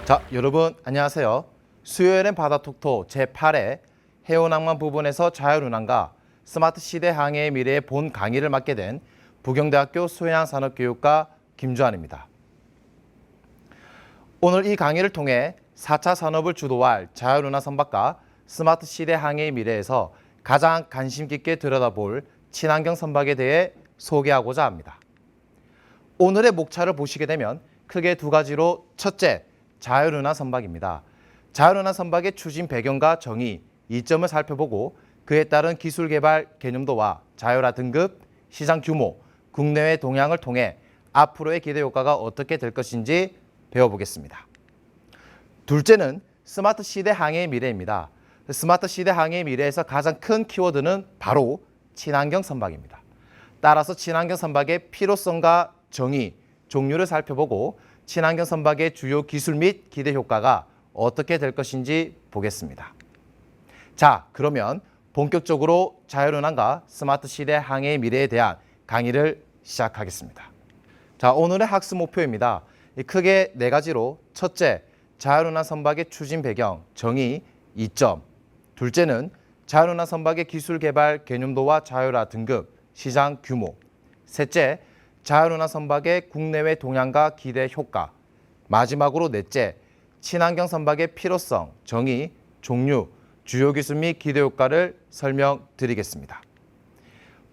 자, 여러분 안녕하세요. 수요일엔 바다톡토 제8회 해운항만 부분에서 자율운항과 스마트 시대 항해의 미래의 본 강의를 맡게 된 부경대학교 수해양산업교육과 김주환입니다. 오늘 이 강의를 통해 4차 산업을 주도할 자율운항 선박과 스마트 시대 항해의 미래에서 가장 관심 깊게 들여다볼 친환경 선박에 대해 소개하고자 합니다. 오늘의 목차를 보시게 되면 크게 두 가지로 첫째, 자율운항 선박입니다. 자율운항 선박의 추진 배경과 정의, 이점을 살펴보고 그에 따른 기술 개발 개념도와 자율화 등급, 시장 규모, 국내외 동향을 통해 앞으로의 기대 효과가 어떻게 될 것인지 배워보겠습니다. 둘째는 스마트 시대 항해의 미래입니다. 스마트 시대 항해의 미래에서 가장 큰 키워드는 바로 친환경 선박입니다. 따라서 친환경 선박의 필요성과 정의, 종류를 살펴보고 친환경 선박의 주요 기술 및 기대 효과가 어떻게 될 것인지 보겠습니다. 자, 그러면 본격적으로 자율운항과 스마트 시대 항해의 미래에 대한 강의를 시작하겠습니다. 자, 오늘의 학습 목표입니다. 크게 네 가지로 첫째, 자율운항 선박의 추진 배경, 정의, 이점. 둘째는 자율운항 선박의 기술 개발 개념도와 자율화 등급, 시장 규모. 셋째, 자율운항 선박의 국내외 동향과 기대 효과. 마지막으로 넷째, 친환경 선박의 필요성, 정의, 종류, 주요 기술 및 기대 효과를 설명드리겠습니다.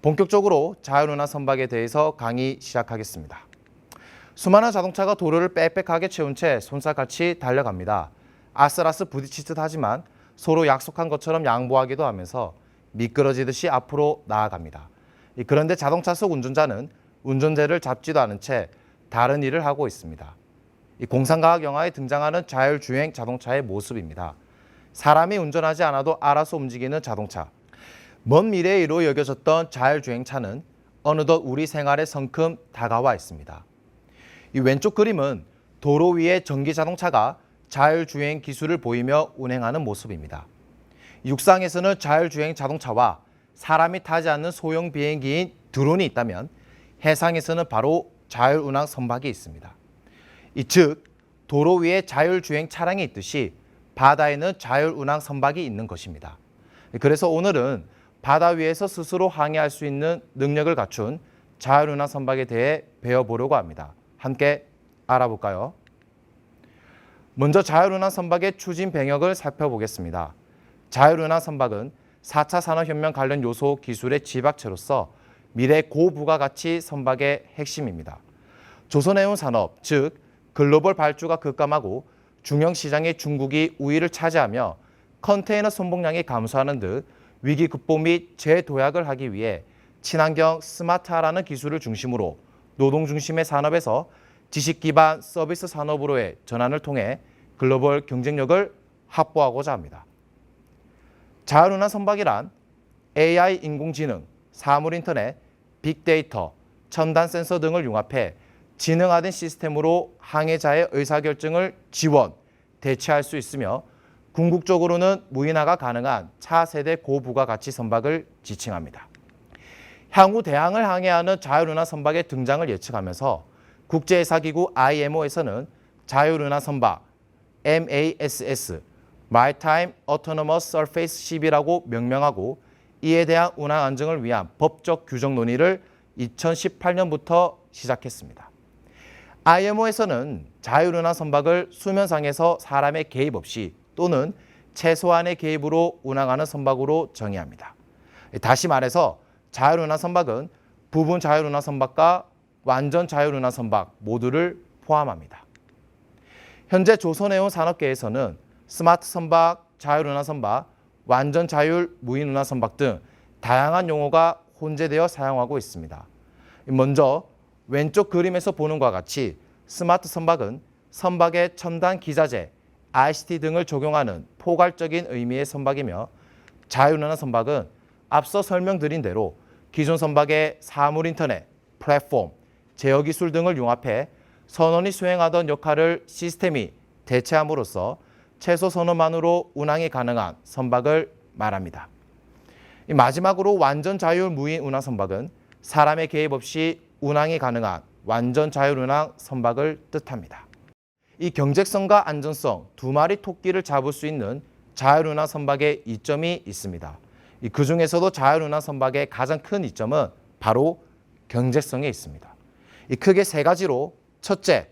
본격적으로 자율운항 선박에 대해서 강의 시작하겠습니다. 수많은 자동차가 도로를 빽빽하게 채운 채 손살같이 달려갑니다. 아슬아슬 부딪히듯 하지만 서로 약속한 것처럼 양보하기도 하면서 미끄러지듯이 앞으로 나아갑니다. 그런데 자동차 속 운전자는 운전대를 잡지도 않은 채 다른 일을 하고 있습니다. 이 공상과학 영화에 등장하는 자율주행 자동차의 모습입니다. 사람이 운전하지 않아도 알아서 움직이는 자동차. 먼 미래에 이루 여겨졌던 자율주행차는 어느덧 우리 생활에 성큼 다가와 있습니다. 이 왼쪽 그림은 도로 위에 전기 자동차가 자율주행 기술을 보이며 운행하는 모습입니다. 육상에서는 자율주행 자동차와 사람이 타지 않는 소형 비행기인 드론이 있다면 해상에서는 바로 자율운항 선박이 있습니다. 즉, 도로 위에 자율주행 차량이 있듯이 바다에는 자율운항 선박이 있는 것입니다. 그래서 오늘은 바다 위에서 스스로 항해할 수 있는 능력을 갖춘 자율운항 선박에 대해 배워보려고 합니다. 함께 알아볼까요? 먼저 자율운항 선박의 추진 배경을 살펴보겠습니다. 자율운항 선박은 4차 산업혁명 관련 요소 기술의 집약체로서 미래 고부가가치 선박의 핵심입니다. 조선해운 산업, 즉 글로벌 발주가 급감하고 중형시장의 중국이 우위를 차지하며 컨테이너 선봉량이 감소하는 듯 위기 극복 및 재도약을 하기 위해 친환경 스마트화라는 기술을 중심으로 노동 중심의 산업에서 지식 기반 서비스 산업으로의 전환을 통해 글로벌 경쟁력을 확보하고자 합니다. 자율운항 선박이란 AI 인공지능, 사물인터넷, 빅데이터, 첨단 센서 등을 융합해 지능화된 시스템으로 항해자의 의사결정을 지원, 대체할 수 있으며 궁극적으로는 무인화가 가능한 차세대 고부가가치 선박을 지칭합니다. 향후 대항을 항해하는 자율운항 선박의 등장을 예측하면서 국제해사기구 IMO에서는 자율운항 선박 MASS, Maritime Autonomous Surface Ship이라고 명명하고 이에 대한 운항 안정을 위한 법적 규정 논의를 2018년부터 시작했습니다. IMO에서는 자율운항 선박을 수면상에서 사람의 개입 없이 또는 최소한의 개입으로 운항하는 선박으로 정의합니다. 다시 말해서 자율운항 선박은 부분 자율운항 선박과 완전 자율운항 선박 모두를 포함합니다. 현재 조선해운 산업계에서는 스마트 선박, 자율운항 선박, 완전 자율 무인운항 선박 등 다양한 용어가 혼재되어 사용하고 있습니다. 먼저 왼쪽 그림에서 보는 것과 같이 스마트 선박은 선박에 첨단 기자재, ICT 등을 적용하는 포괄적인 의미의 선박이며 자율운항 선박은 앞서 설명드린 대로 기존 선박의 사물인터넷, 플랫폼, 제어기술 등을 융합해 선원이 수행하던 역할을 시스템이 대체함으로써 최소 선원만으로 운항이 가능한 선박을 말합니다. 마지막으로 완전 자율 무인 운항 선박은 사람의 개입 없이 운항이 가능한 완전 자율운항 선박을 뜻합니다. 이 경제성과 안전성 두 마리 토끼를 잡을 수 있는 자율운항 선박의 이점이 있습니다. 그 중에서도 자율운항 선박의 가장 큰 이점은 바로 경제성에 있습니다. 크게 세 가지로 첫째,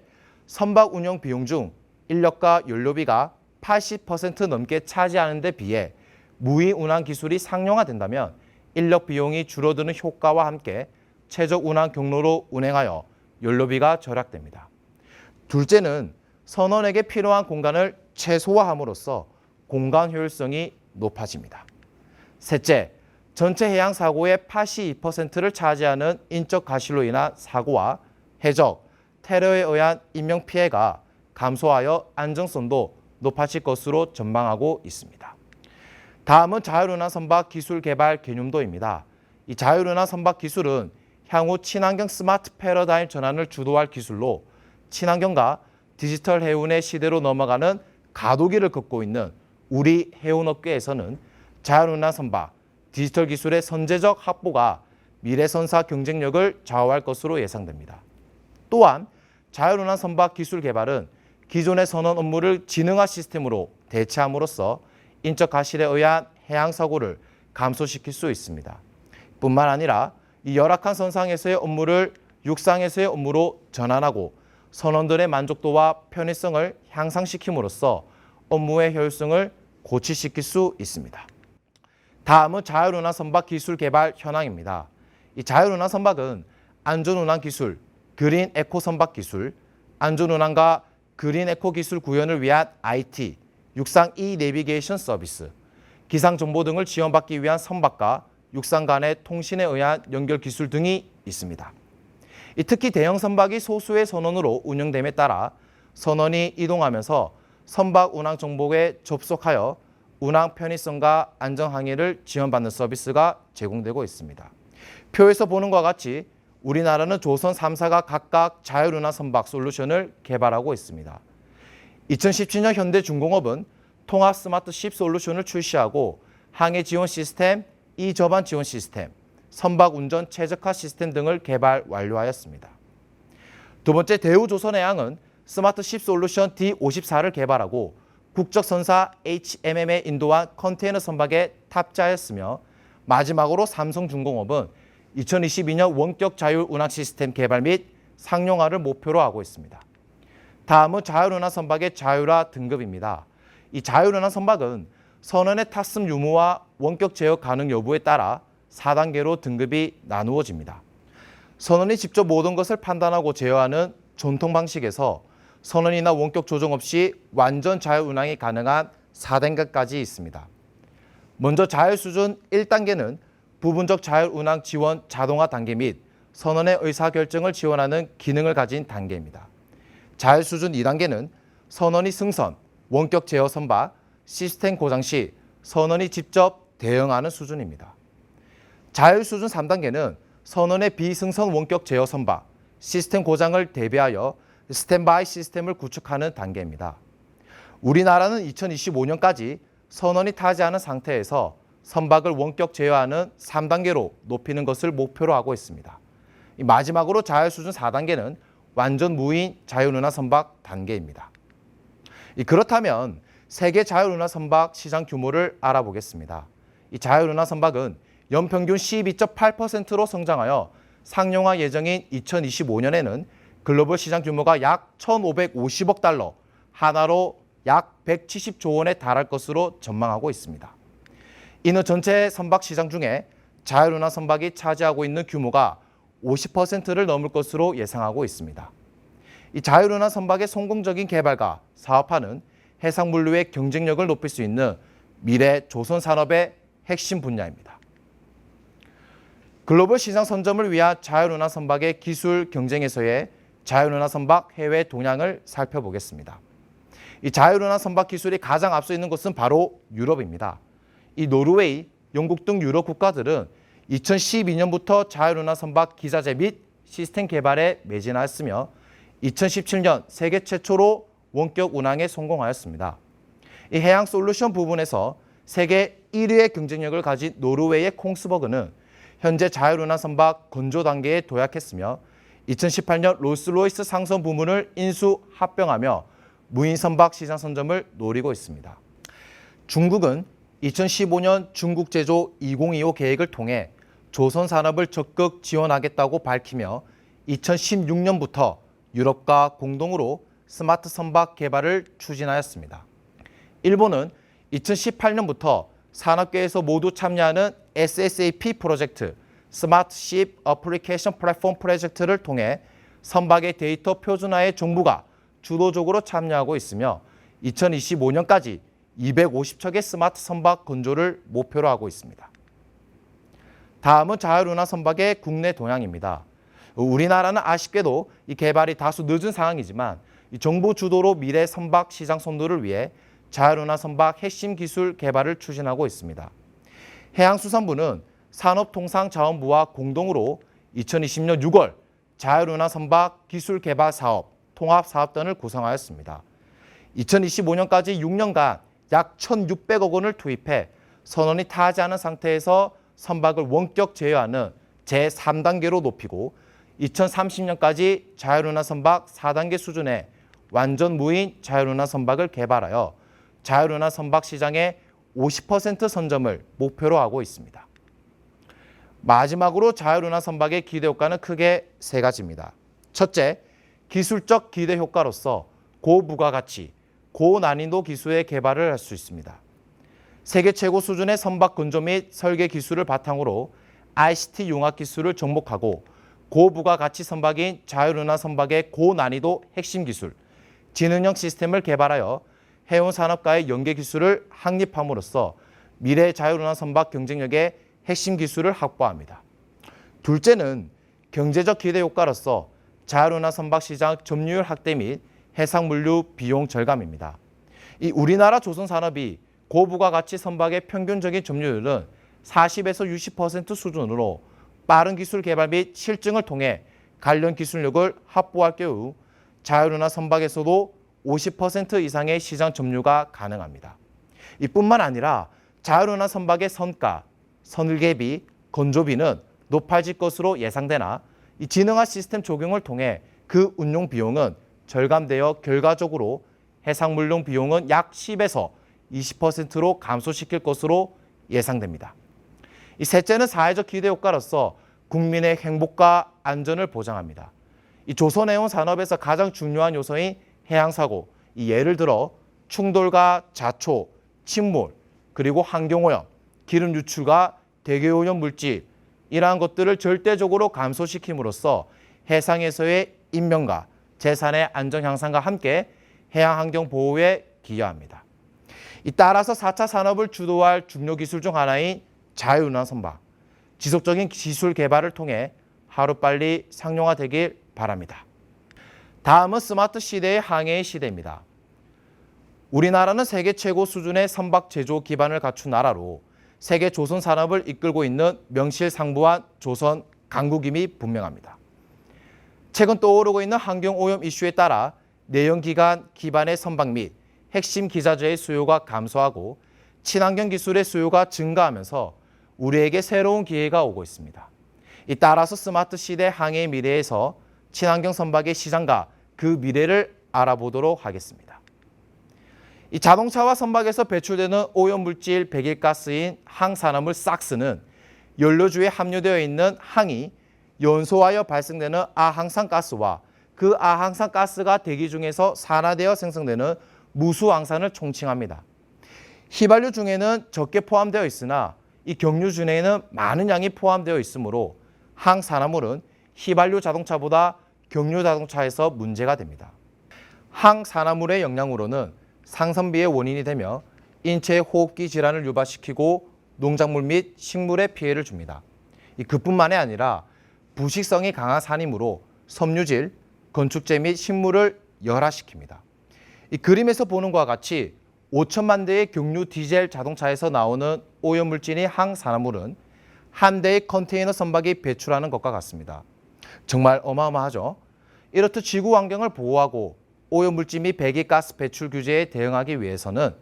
선박 운영 비용 중 인력과 연료비가 80% 넘게 차지하는 데 비해 무인 운항 기술이 상용화된다면 인력 비용이 줄어드는 효과와 함께 최적 운항 경로로 운행하여 연료비가 절약됩니다. 둘째는 선원에게 필요한 공간을 최소화함으로써 공간 효율성이 높아집니다. 셋째, 전체 해양 사고의 82%를 차지하는 인적 과실로 인한 사고와 해적, 테러에 의한 인명 피해가 감소하여 안정성도 높아질 것으로 전망하고 있습니다. 다음은 자율운항 선박 기술 개발 개념도입니다. 이 자율운항 선박 기술은 향후 친환경 스마트 패러다임 전환을 주도할 기술로 친환경과 디지털 해운의 시대로 넘어가는 가도기를 걷고 있는 우리 해운업계에서는 자율운항 선박, 디지털 기술의 선제적 확보가 미래 선사 경쟁력을 좌우할 것으로 예상됩니다. 또한 자율운항 선박 기술 개발은 기존의 선원 업무를 지능화 시스템으로 대체함으로써 인적 과실에 의한 해양 사고를 감소시킬 수 있습니다. 뿐만 아니라 이 열악한 선상에서의 업무를 육상에서의 업무로 전환하고 선원들의 만족도와 편의성을 향상시킴으로써 업무의 효율성을 고취시킬 수 있습니다. 다음은 자율운항 선박 기술 개발 현황입니다. 이 자율운항 선박은 안전운항 기술, 그린 에코 선박 기술, 안전운항과 그린 에코 기술 구현을 위한 IT, 육상 E-내비게이션 서비스, 기상 정보 등을 지원받기 위한 선박과 육상 간의 통신에 의한 연결 기술 등이 있습니다. 특히 대형 선박이 소수의 선원으로 운영됨에 따라 선원이 이동하면서 선박 운항 정보에 접속하여 운항 편의성과 안전 항해를 지원받는 서비스가 제공되고 있습니다. 표에서 보는 것과 같이 우리나라는 조선 3사가 각각 자율운항 선박 솔루션을 개발하고 있습니다. 2017년 현대중공업은 통합 스마트십 솔루션을 출시하고 항해 지원 시스템, 이저반 지원 시스템, 선박 운전 최적화 시스템 등을 개발 완료하였습니다. 두 번째, 대우조선해양은 스마트십 솔루션 D54를 개발하고 국적선사 HMM에 인도한 컨테이너 선박에 탑재하였으며 마지막으로 삼성중공업은 2022년 원격 자율 운항 시스템 개발 및 상용화를 목표로 하고 있습니다. 다음은 자율운항 선박의 자율화 등급입니다. 이 자율운항 선박은 선원의 탑승 유무와 원격 제어 가능 여부에 따라 4단계로 등급이 나누어집니다. 선원이 직접 모든 것을 판단하고 제어하는 전통 방식에서 선원이나 원격 조정 없이 완전 자율 운항이 가능한 4단계까지 있습니다. 먼저 자율 수준 1단계는 부분적 자율 운항 지원 자동화 단계 및 선원의 의사결정을 지원하는 기능을 가진 단계입니다. 자율 수준 2단계는 선원이 승선, 원격 제어 선박, 시스템 고장 시 선원이 직접 대응하는 수준입니다. 자율 수준 3단계는 선원의 비승선 원격 제어 선박, 시스템 고장을 대비하여 스탠바이 시스템을 구축하는 단계입니다. 우리나라는 2025년까지 선원이 타지 않은 상태에서 선박을 원격 제어하는 3단계로 높이는 것을 목표로 하고 있습니다. 마지막으로 자율 수준 4단계는 완전 무인 자율운항 선박 단계입니다. 그렇다면 세계 자율운항 선박 시장 규모를 알아보겠습니다. 이 자율운항 선박은 연평균 12.8%로 성장하여 상용화 예정인 2025년에는 글로벌 시장 규모가 약 1,550억 달러, 하나로 약 170조 원에 달할 것으로 전망하고 있습니다. 이는 전체 선박 시장 중에 자율운항 선박이 차지하고 있는 규모가 50%를 넘을 것으로 예상하고 있습니다. 이 자율운항 선박의 성공적인 개발과 사업화는 해상물류의 경쟁력을 높일 수 있는 미래 조선 산업의 핵심 분야입니다. 글로벌 시장 선점을 위한 자율운항 선박의 기술 경쟁에서의 자율운항 선박 해외 동향을 살펴보겠습니다. 이 자율운항 선박 기술이 가장 앞서 있는 곳은 바로 유럽입니다. 이 노르웨이, 영국 등 유럽 국가들은 2012년부터 자율운항 선박 기자재 및 시스템 개발에 매진하였으며 2017년 세계 최초로 원격 운항에 성공하였습니다. 이 해양 솔루션 부분에서 세계 1위의 경쟁력을 가진 노르웨이의 콩스버그는 현재 자율운항 선박 건조 단계에 도약했으며 2018년 롤스로이스 상선 부문을 인수 합병하며 무인 선박 시장 선점을 노리고 있습니다. 중국은 2015년 중국 제조 2025 계획을 통해 조선 산업을 적극 지원하겠다고 밝히며 2016년부터 유럽과 공동으로 스마트 선박 개발을 추진하였습니다. 일본은 2018년부터 산업계에서 모두 참여하는 SSAP 프로젝트, 스마트 십 어플리케이션 플랫폼 프로젝트를 통해 선박의 데이터 표준화에 정부가 주도적으로 참여하고 있으며 2025년까지 250척의 스마트 선박 건조를 목표로 하고 있습니다. 다음은 자율운하 선박의 국내 동향입니다. 우리나라는 아쉽게도 이 개발이 다소 늦은 상황이지만 정부 주도로 미래 선박 시장 선도를 위해 자율운하 선박 핵심 기술 개발을 추진하고 있습니다. 해양수산부는 산업통상자원부와 공동으로 2020년 6월 자율운하 선박 기술 개발 사업 통합사업단을 구성하였습니다. 2025년까지 6년간 약 1,600억 원을 투입해 선원이 타지 않은 상태에서 선박을 원격 제어하는 제3단계로 높이고 2030년까지 자율운하 선박 4단계 수준의 완전 무인 자율운하 선박을 개발하여 자율운하 선박 시장의 50% 선점을 목표로 하고 있습니다. 마지막으로 자율운하 선박의 기대 효과는 크게 세 가지입니다. 첫째, 기술적 기대 효과로서 고부가가치, 고난이도 기술의 개발을 할 수 있습니다. 세계 최고 수준의 선박 건조 및 설계 기술을 바탕으로 ICT 융합 기술을 접목하고 고부가가치 선박인 자율운하 선박의 고난이도 핵심 기술, 지능형 시스템을 개발하여 해운 산업과의 연계 기술을 확립함으로써 미래 자율운하 선박 경쟁력의 핵심 기술을 확보합니다. 둘째는 경제적 기대 효과로서 자율운하 선박 시장 점유율 확대 및 해상물류 비용 절감입니다. 이 우리나라 조선산업이 고부가가치 선박의 평균적인 점유율은 40에서 60% 수준으로 빠른 기술 개발 및 실증을 통해 관련 기술력을 확보할 경우 자율운하 선박에서도 50% 이상의 시장 점유가 가능합니다. 이뿐만 아니라 자율운하 선박의 선가, 선일개비, 건조비는 높아질 것으로 예상되나 이 지능화 시스템 적용을 통해 그 운용 비용은 절감되어 결과적으로 해상물용 비용은 약 10에서 20%로 감소시킬 것으로 예상됩니다. 이 셋째는 사회적 기대 효과로서 국민의 행복과 안전을 보장합니다. 이 조선해운 산업에서 가장 중요한 요소인 해양사고, 예를 들어 충돌과 자초, 침몰, 그리고 환경오염, 기름 유출과 대기오염 물질, 이러한 것들을 절대적으로 감소시킴으로써 해상에서의 인명과 재산의 안전 향상과 함께 해양환경 보호에 기여합니다. 따라서 4차 산업을 주도할 중요 기술 중 하나인 자율운하 선박, 지속적인 기술 개발을 통해 하루빨리 상용화되길 바랍니다. 다음은 스마트 시대의 항해의 시대입니다. 우리나라는 세계 최고 수준의 선박 제조 기반을 갖춘 나라로 세계 조선 산업을 이끌고 있는 명실상부한 조선 강국임이 분명합니다. 최근 떠오르고 있는 환경오염 이슈에 따라 내연기관 기반의 선박 및 핵심 기자재의 수요가 감소하고 친환경 기술의 수요가 증가하면서 우리에게 새로운 기회가 오고 있습니다. 따라서 스마트 시대 항해의 미래에서 친환경 선박의 시장과 그 미래를 알아보도록 하겠습니다. 이 자동차와 선박에서 배출되는 오염물질 배기가스인 항산화물 싹스는 연료주에 함유되어 있는 항이 연소하여 발생되는 아항산가스와 그 아항산가스가 대기 중에서 산화되어 생성되는 무수항산을 총칭합니다. 휘발유 중에는 적게 포함되어 있으나 이 경유 중에는 많은 양이 포함되어 있으므로 항산화물은 휘발유 자동차보다 경유 자동차에서 문제가 됩니다. 항산화물의 영향으로는 상선비의 원인이 되며 인체의 호흡기 질환을 유발시키고 농작물 및 식물에 피해를 줍니다. 그뿐만이 아니라 부식성이 강한 산이므로 섬유질, 건축재 및 식물을 열화시킵니다. 이 그림에서 보는 것과 같이 5천만 대의 경유 디젤 자동차에서 나오는 오염물질인 항산화물은 한 대의 컨테이너 선박이 배출하는 것과 같습니다. 정말 어마어마하죠. 이렇듯 지구 환경을 보호하고 오염물질 및 배기가스 배출 규제에 대응하기 위해서는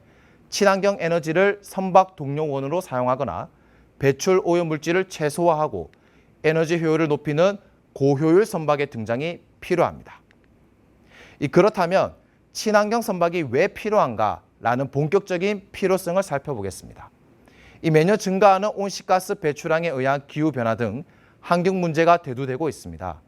친환경 에너지를 선박 동력원으로 사용하거나 배출 오염물질을 최소화하고 에너지 효율을 높이는 고효율 선박의 등장이 필요합니다. 그렇다면 친환경 선박이 왜 필요한가라는 본격적인 필요성을 살펴보겠습니다. 이 매년 증가하는 온실가스 배출량에 의한 기후변화 등 환경 문제가 대두되고 있습니다.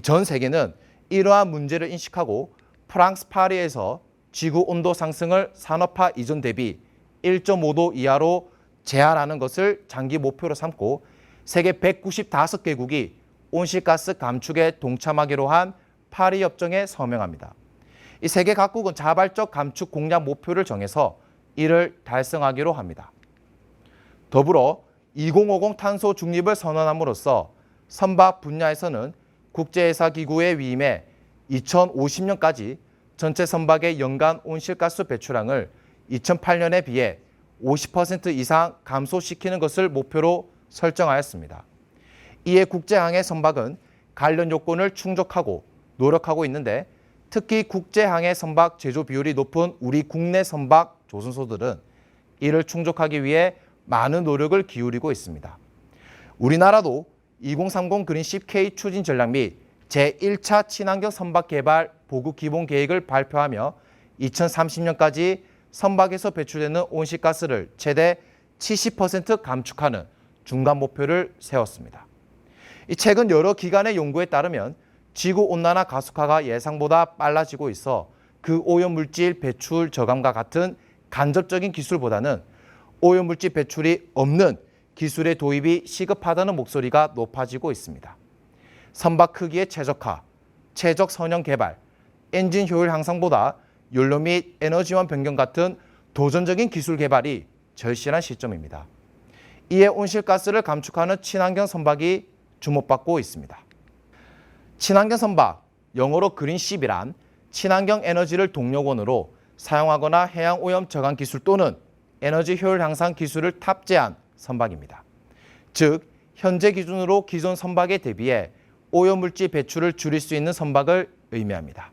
전 세계는 이러한 문제를 인식하고 프랑스 파리에서 지구 온도 상승을 산업화 이전 대비 1.5도 이하로 제한하는 것을 장기 목표로 삼고 세계 195개국이 온실가스 감축에 동참하기로 한 파리 협정에 서명합니다. 이 세계 각국은 자발적 감축 공약 목표를 정해서 이를 달성하기로 합니다. 더불어 2050 탄소 중립을 선언함으로써 선박 분야에서는 국제회사기구에 위임해 2050년까지 전체 선박의 연간 온실가스 배출량을 2008년에 비해 50% 이상 감소시키는 것을 목표로 설정하였습니다. 이에 국제항해 선박은 관련 요건을 충족하고 노력하고 있는데 특히 국제항해 선박 제조 비율이 높은 우리 국내 선박 조선소들은 이를 충족하기 위해 많은 노력을 기울이고 있습니다. 우리나라도 2030 그린십 K 추진 전략 및 제1차 친환경 선박 개발 보급 기본 계획을 발표하며 2030년까지 선박에서 배출되는 온실가스를 최대 70% 감축하는 중간 목표를 세웠습니다. 최근 여러 기관의 연구에 따르면 지구온난화 가속화가 예상보다 빨라지고 있어 그 오염물질 배출 저감과 같은 간접적인 기술보다는 오염물질 배출이 없는 기술의 도입이 시급하다는 목소리가 높아지고 있습니다. 선박 크기의 최적화, 최적 선형 개발, 엔진 효율 향상보다 연료 및 에너지원 변경 같은 도전적인 기술 개발이 절실한 시점입니다. 이에 온실가스를 감축하는 친환경 선박이 주목받고 있습니다. 친환경 선박, 영어로 그린십이란 친환경 에너지를 동력원으로 사용하거나 해양 오염 저감 기술 또는 에너지 효율 향상 기술을 탑재한 선박입니다. 즉, 현재 기준으로 기존 선박에 대비해 오염물질 배출을 줄일 수 있는 선박을 의미합니다.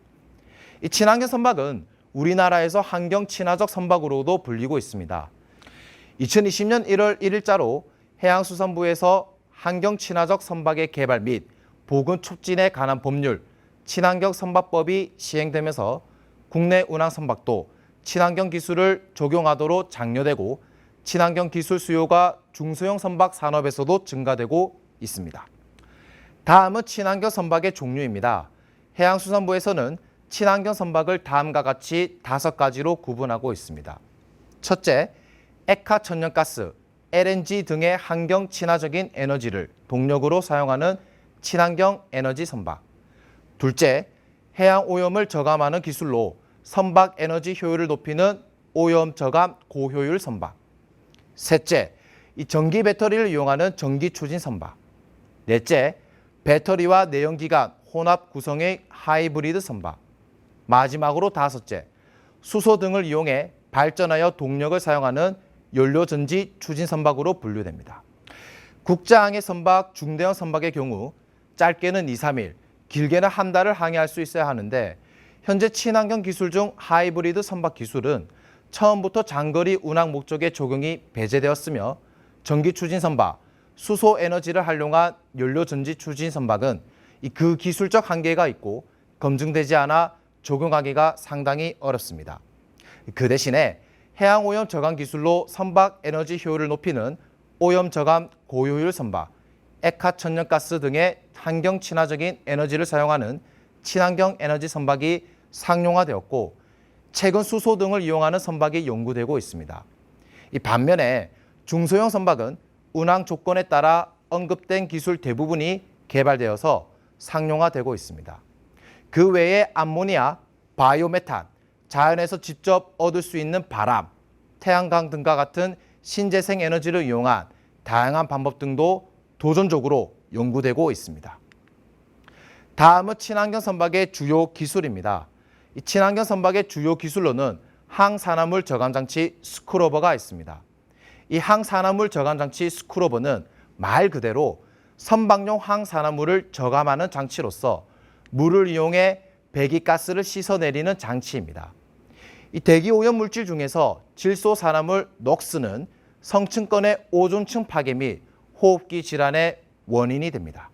이 친환경 선박은 우리나라에서 환경 친화적 선박으로도 불리고 있습니다. 2020년 1월 1일자로 해양수산부에서 환경 친화적 선박의 개발 및 보건 촉진에 관한 법률 친환경 선박법이 시행되면서 국내 운항 선박도 친환경 기술을 적용하도록 장려되고 친환경 기술 수요가 중소형 선박 산업에서도 증가되고 있습니다. 다음은 친환경 선박의 종류입니다. 해양수산부에서는 친환경 선박을 다음과 같이 5가지로 구분하고 있습니다. 첫째, 액화 천연가스, LNG 등의 환경 친화적인 에너지를 동력으로 사용하는 친환경 에너지 선박. 둘째, 해양 오염을 저감하는 기술로 선박 에너지 효율을 높이는 오염 저감 고효율 선박. 셋째, 전기 배터리를 이용하는 전기 추진 선박. 넷째, 배터리와 내연기관 혼합 구성의 하이브리드 선박. 마지막으로 다섯째, 수소 등을 이용해 발전하여 동력을 사용하는 연료전지 추진 선박으로 분류됩니다. 국제항해 선박, 중대형 선박의 경우 짧게는 2, 3일, 길게는 한 달을 항해할 수 있어야 하는데 현재 친환경 기술 중 하이브리드 선박 기술은 처음부터 장거리 운항 목적의 적용이 배제되었으며 전기 추진 선박, 수소 에너지를 활용한 연료전지 추진 선박은 그 기술적 한계가 있고 검증되지 않아 적용하기가 상당히 어렵습니다. 그 대신에 해양 오염 저감 기술로 선박 에너지 효율을 높이는 오염 저감 고효율 선박, 액화 천연가스 등의 환경 친화적인 에너지를 사용하는 친환경 에너지 선박이 상용화되었고 최근 수소 등을 이용하는 선박이 연구되고 있습니다. 반면에 중소형 선박은 운항 조건에 따라 언급된 기술 대부분이 개발되어서 상용화되고 있습니다. 그 외에 암모니아, 바이오메탄, 자연에서 직접 얻을 수 있는 바람, 태양광 등과 같은 신재생 에너지를 이용한 다양한 방법 등도 도전적으로 연구되고 있습니다. 다음은 친환경 선박의 주요 기술입니다. 친환경 선박의 주요 기술로는 항산화물 저감 장치 스크루버가 있습니다. 이 항산화물 저감 장치 스크루버는 말 그대로 선박용 항산화물을 저감하는 장치로서 물을 이용해 배기가스를 씻어내리는 장치입니다. 이 대기 오염 물질 중에서 질소산화물 녹스는 성층권의 오존층 파괴 및 호흡기 질환의 원인이 됩니다.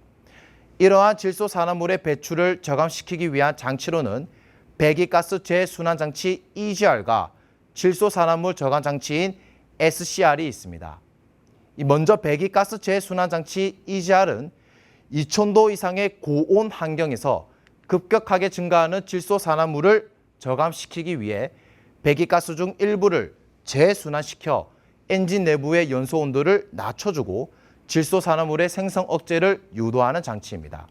이러한 질소산화물의 배출을 저감시키기 위한 장치로는 배기가스 재순환 장치 EGR과 질소산화물 저감 장치인 SCR이 있습니다. 먼저 배기가스 재순환 장치 EGR은 2000도 이상의 고온 환경에서 급격하게 증가하는 질소산화물을 저감시키기 위해 배기가스 중 일부를 재순환시켜 엔진 내부의 연소 온도를 낮춰주고 질소산화물의 생성 억제를 유도하는 장치입니다.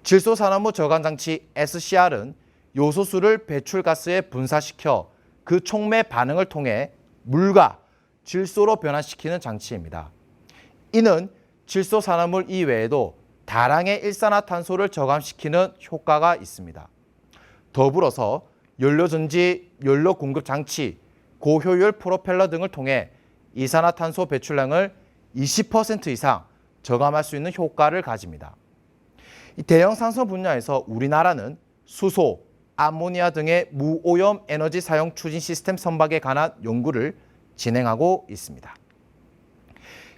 질소산화물 저감 장치 SCR은 요소수를 배출가스에 분사시켜 그 촉매 반응을 통해 물과 질소로 변환시키는 장치입니다. 이는 질소산화물 이외에도 다량의 일산화탄소를 저감시키는 효과가 있습니다. 더불어서 연료전지, 연료 공급 장치, 고효율 프로펠러 등을 통해 이산화탄소 배출량을 20% 이상 저감할 수 있는 효과를 가집니다. 대형 산소 분야에서 우리나라는 수소, 암모니아 등의 무오염 에너지 사용 추진 시스템 선박에 관한 연구를 진행하고 있습니다.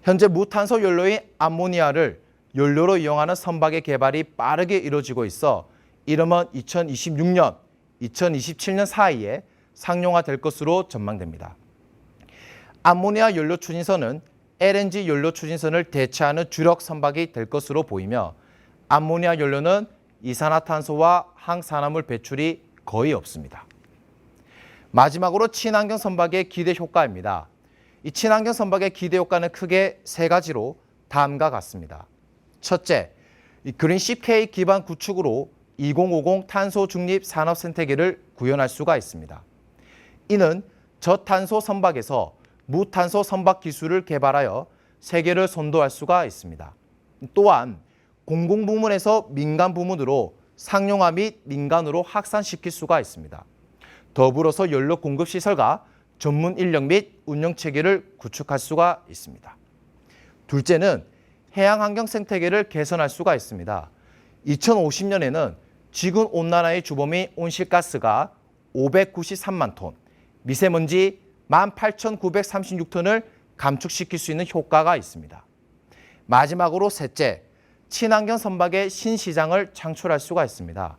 현재 무탄소 연료인 암모니아를 연료로 이용하는 선박의 개발이 빠르게 이루어지고 있어 이르면 2026년, 2027년 사이에 상용화될 것으로 전망됩니다. 암모니아 연료 추진선은 LNG 연료 추진선을 대체하는 주력 선박이 될 것으로 보이며 암모니아 연료는 이산화탄소와 항산화물 배출이 거의 없습니다. 마지막으로 친환경 선박의 기대 효과입니다. 이 친환경 선박의 기대 효과는 크게 세 가지로 다음과 같습니다. 첫째, 그린시프K 기반 구축으로 2050 탄소 중립 산업 생태계를 구현할 수가 있습니다. 이는 저탄소 선박에서 무탄소 선박 기술을 개발하여 세계를 선도할 수가 있습니다. 또한 공공부문에서 민간부문으로 상용화 및 민간으로 확산시킬 수가 있습니다. 더불어서 연료 공급 시설과 전문 인력 및 운영 체계를 구축할 수가 있습니다. 둘째는 해양 환경 생태계를 개선할 수가 있습니다. 2050년에는 지구 온난화의 주범인 온실가스가 593만 톤, 미세먼지 18,936톤을 감축시킬 수 있는 효과가 있습니다. 마지막으로 셋째, 친환경 선박의 신시장을 창출할 수가 있습니다.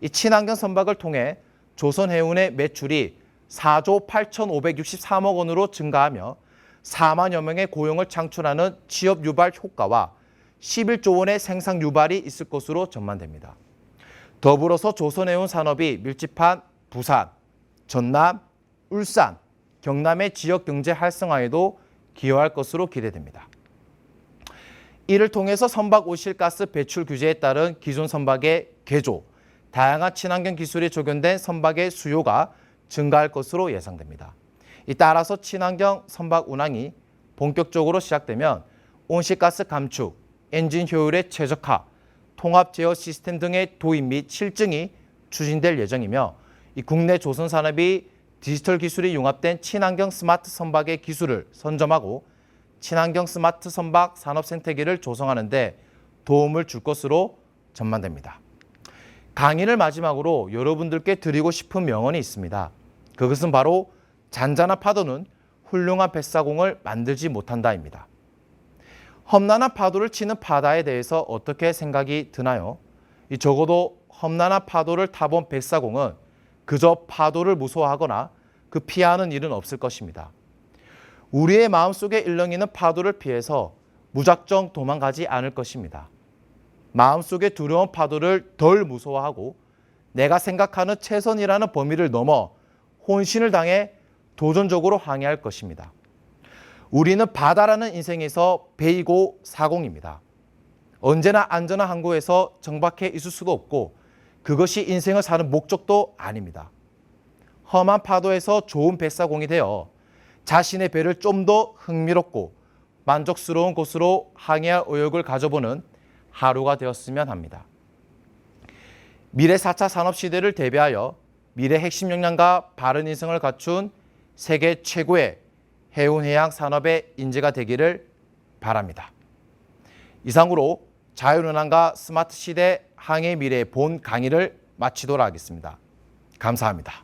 이 친환경 선박을 통해 조선해운의 매출이 4조 8,563억 원으로 증가하며 4만여 명의 고용을 창출하는 취업 유발 효과와 11조 원의 생산 유발이 있을 것으로 전망됩니다. 더불어서 조선해운 산업이 밀집한 부산, 전남, 울산, 경남의 지역 경제 활성화에도 기여할 것으로 기대됩니다. 이를 통해서 선박 오실가스 배출 규제에 따른 기존 선박의 개조, 다양한 친환경 기술이 적용된 선박의 수요가 증가할 것으로 예상됩니다. 따라서 친환경 선박 운항이 본격적으로 시작되면 온실가스 감축, 엔진 효율의 최적화, 통합 제어 시스템 등의 도입 및 실증이 추진될 예정이며 국내 조선 산업이 디지털 기술이 융합된 친환경 스마트 선박의 기술을 선점하고 친환경 스마트 선박 산업 생태계를 조성하는 데 도움을 줄 것으로 전망됩니다. 강의를 마지막으로 여러분들께 드리고 싶은 명언이 있습니다. 그것은 바로 잔잔한 파도는 훌륭한 뱃사공을 만들지 못한다입니다. 험난한 파도를 치는 바다에 대해서 어떻게 생각이 드나요? 적어도 험난한 파도를 타본 뱃사공은 그저 파도를 무서워하거나 그 피하는 일은 없을 것입니다. 우리의 마음속에 일렁이는 파도를 피해서 무작정 도망가지 않을 것입니다. 마음속에 두려운 파도를 덜 무서워하고 내가 생각하는 최선이라는 범위를 넘어 혼신을 당해 도전적으로 항해할 것입니다. 우리는 바다라는 인생에서 배이고 사공입니다. 언제나 안전한 항구에서 정박해 있을 수가 없고 그것이 인생을 사는 목적도 아닙니다. 험한 파도에서 좋은 뱃사공이 되어 자신의 배를 좀 더 흥미롭고 만족스러운 곳으로 항해할 의욕을 가져보는 하루가 되었으면 합니다. 미래 4차 산업시대를 대비하여 미래 핵심 역량과 바른 인성을 갖춘 세계 최고의 해운해양 산업의 인재가 되기를 바랍니다. 이상으로 자율운항과 스마트 시대 항해 미래의 본 강의를 마치도록 하겠습니다. 감사합니다.